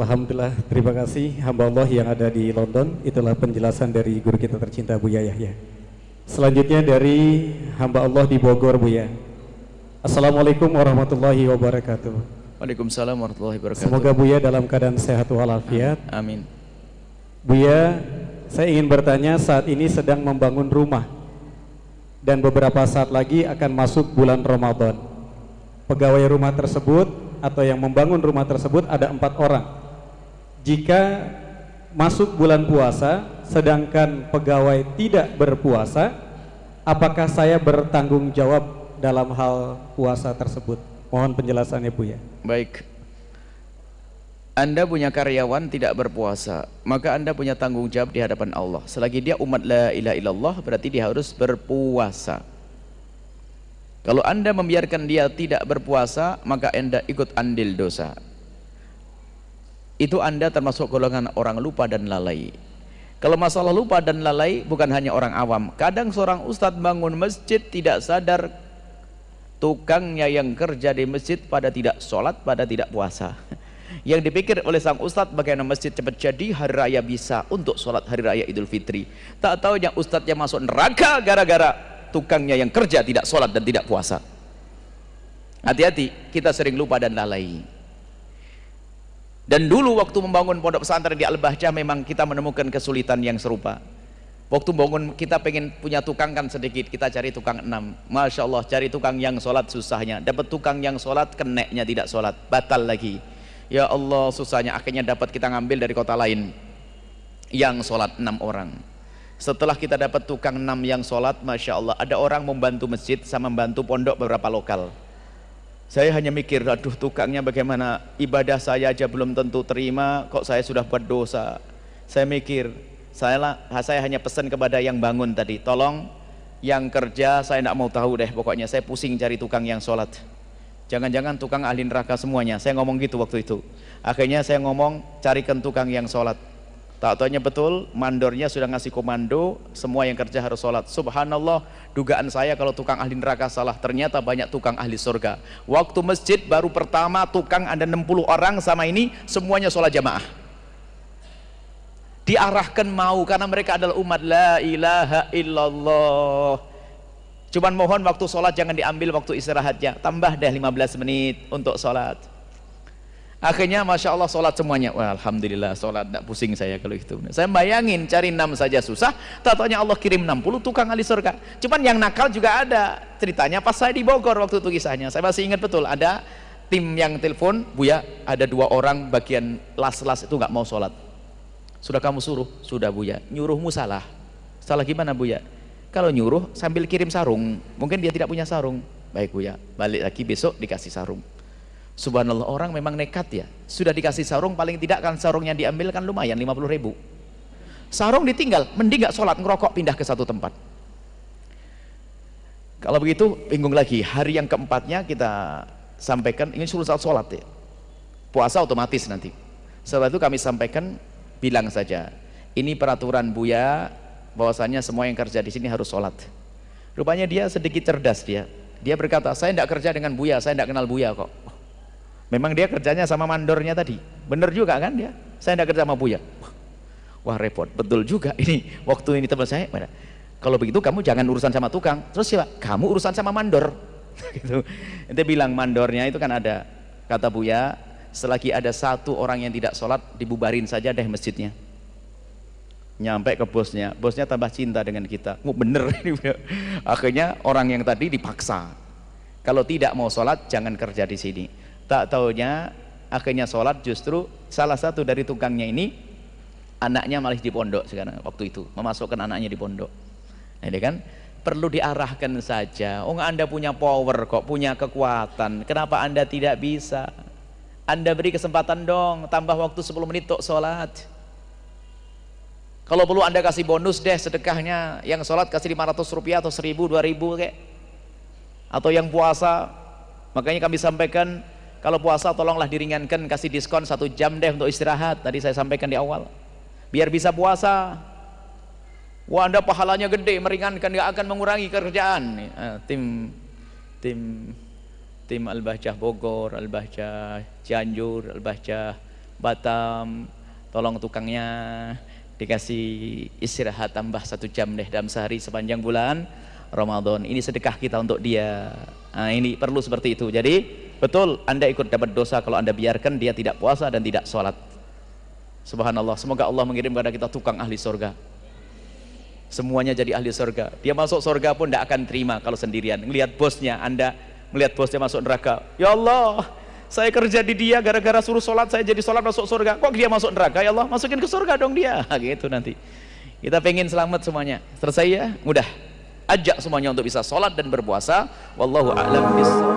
Alhamdulillah, terima kasih hamba Allah yang ada di London. Itulah penjelasan dari guru kita tercinta Buya Yahya. Selanjutnya dari hamba Allah di Bogor, Buya. Assalamualaikum warahmatullahi wabarakatuh. Waalaikumsalam warahmatullahi wabarakatuh. Semoga Buya dalam keadaan sehat walafiat. Amin. Buya, saya ingin bertanya, saat ini sedang membangun rumah dan beberapa saat lagi akan masuk bulan Ramadan. Pegawai rumah tersebut atau yang membangun rumah tersebut ada 4 orang. Jika masuk bulan puasa sedangkan pegawai tidak berpuasa, apakah saya bertanggung jawab dalam hal puasa tersebut? Mohon penjelasannya, Buya. Baik. Anda punya karyawan tidak berpuasa, maka Anda punya tanggung jawab di hadapan Allah. Selagi dia umat la ilaha illallah, berarti dia harus berpuasa. Kalau Anda membiarkan dia tidak berpuasa, maka Anda ikut andil dosa. Itu Anda termasuk golongan orang lupa dan lalai. Kalau masalah lupa dan lalai bukan hanya orang awam. Kadang seorang ustadz bangun masjid tidak sadar tukangnya yang kerja di masjid pada tidak sholat, pada tidak puasa. Yang dipikir oleh sang ustadz bagaimana masjid cepat jadi, hari raya bisa untuk sholat hari raya Idul Fitri. Tak tahu yang ustadznya masuk neraka gara-gara tukangnya yang kerja tidak sholat dan tidak puasa. Hati-hati, kita sering lupa dan lalai. Dan dulu waktu membangun pondok pesantren di Al-Bahjah memang kita menemukan kesulitan yang serupa. Waktu bangun kita pengen punya tukang kan sedikit, kita cari tukang 6. Masya Allah, cari tukang yang sholat susahnya. Dapat tukang yang sholat, keneknya tidak sholat, batal lagi. Ya Allah, susahnya. Akhirnya dapat kita ngambil dari kota lain yang sholat 6 orang. Setelah kita dapat tukang 6 yang sholat, Masya Allah, ada orang membantu masjid sama membantu pondok beberapa lokal. Saya hanya mikir, aduh tukangnya bagaimana, ibadah saya aja belum tentu terima, kok saya sudah buat dosa. Saya mikir, saya hanya pesan kepada yang bangun tadi, tolong yang kerja saya tidak mau tahu deh, pokoknya saya pusing cari tukang yang sholat. Jangan-jangan tukang ahli neraka semuanya. Saya ngomong gitu waktu itu. Akhirnya saya ngomong, carikan tukang yang sholat. Tak taunya betul, mandornya sudah ngasih komando, semua yang kerja harus sholat. Subhanallah, dugaan saya kalau tukang ahli neraka salah, ternyata banyak tukang ahli surga. Waktu masjid baru pertama tukang ada 60 orang sama ini, semuanya sholat jamaah. Diarahkan mau, karena mereka adalah umat la ilaha illallah. Cuman mohon waktu sholat jangan diambil waktu istirahatnya, tambah deh 15 menit untuk sholat. Akhirnya Masya Allah sholat semuanya. Wah, Alhamdulillah sholat, tidak pusing saya kalau itu. Saya bayangin cari 6 saja susah, tatanya Allah kirim 60 tukang ahli surga. Cuman yang nakal juga ada. Ceritanya pas saya di Bogor waktu itu kisahnya, saya masih ingat betul, ada tim yang telepon, Buya ada 2 orang bagian las-las itu nggak mau sholat. Sudah kamu suruh? Sudah Buya. Nyuruhmu salah. Salah gimana Buya? Kalau nyuruh sambil kirim sarung, mungkin dia tidak punya sarung. Baik Buya, balik lagi besok dikasih sarung. Subhanallah, orang memang nekat ya. Sudah dikasih sarung, paling tidak kan sarungnya diambil kan lumayan 50.000. Sarung ditinggal, mending gak sholat, ngerokok, pindah ke satu tempat. Kalau begitu bingung lagi. Hari yang keempatnya kita sampaikan, ini suruh sholat ya, puasa otomatis nanti. Setelah itu kami sampaikan, bilang saja, ini peraturan Buya, bahwasanya semua yang kerja di sini harus sholat. Rupanya dia sedikit cerdas, dia berkata, saya tidak kerja dengan Buya, saya tidak kenal Buya kok. Memang dia kerjanya sama mandornya tadi, bener juga kan dia, saya tidak kerja sama Buya. Wah repot, betul juga ini. Waktu ini teman saya, kalau begitu kamu jangan urusan sama tukang, terus siapa? Kamu urusan sama mandor. Gitu. Dia bilang mandornya itu kan ada, kata Buya, selagi ada 1 orang yang tidak sholat, dibubarin saja deh masjidnya. Nyampe ke bosnya, bosnya tambah cinta dengan kita. Oh bener ini. Akhirnya orang yang tadi dipaksa, kalau tidak mau sholat jangan kerja di sini. Tak taunya akhirnya sholat, justru salah satu dari tukangnya ini anaknya malah di pondok sekarang, waktu itu memasukkan anaknya di pondok. Ini kan perlu diarahkan saja. Oh Anda punya power kok, punya kekuatan, kenapa Anda tidak bisa? Anda beri kesempatan dong, tambah waktu 10 menit untuk sholat. Kalau perlu Anda kasih bonus deh sedekahnya, yang sholat kasih 500 rupiah atau 1000, 2000 kayak. Atau yang puasa, makanya kami sampaikan, kalau puasa tolonglah diringankan, kasih diskon 1 jam deh untuk istirahat. Tadi saya sampaikan di awal, biar bisa puasa. Wah Anda pahalanya gede, meringankan, gak akan mengurangi kerjaan. Tim Al-Bahjah Bogor, Al-Bahjah Cianjur, Al-Bahjah Batam, tolong tukangnya dikasih istirahat tambah 1 jam deh dalam sehari sepanjang bulan Ramadan. Ini sedekah kita untuk dia. Nah, ini perlu seperti itu. Jadi betul, Anda ikut dapat dosa kalau Anda biarkan dia tidak puasa dan tidak sholat. Subhanallah, semoga Allah mengirim kepada kita tukang ahli surga. Semuanya jadi ahli surga. Dia masuk surga pun tidak akan terima kalau sendirian. Ngelihat bosnya, Anda melihat bosnya masuk neraka, ya Allah, saya kerja di dia gara-gara suruh sholat, saya jadi sholat masuk surga, kok dia masuk neraka, ya Allah masukin ke surga dong dia. Gitu nanti. Kita pengen selamat semuanya. Selesai ya? Mudah. Ajak semuanya untuk bisa sholat dan berpuasa. Wallahu a'lam bishawab.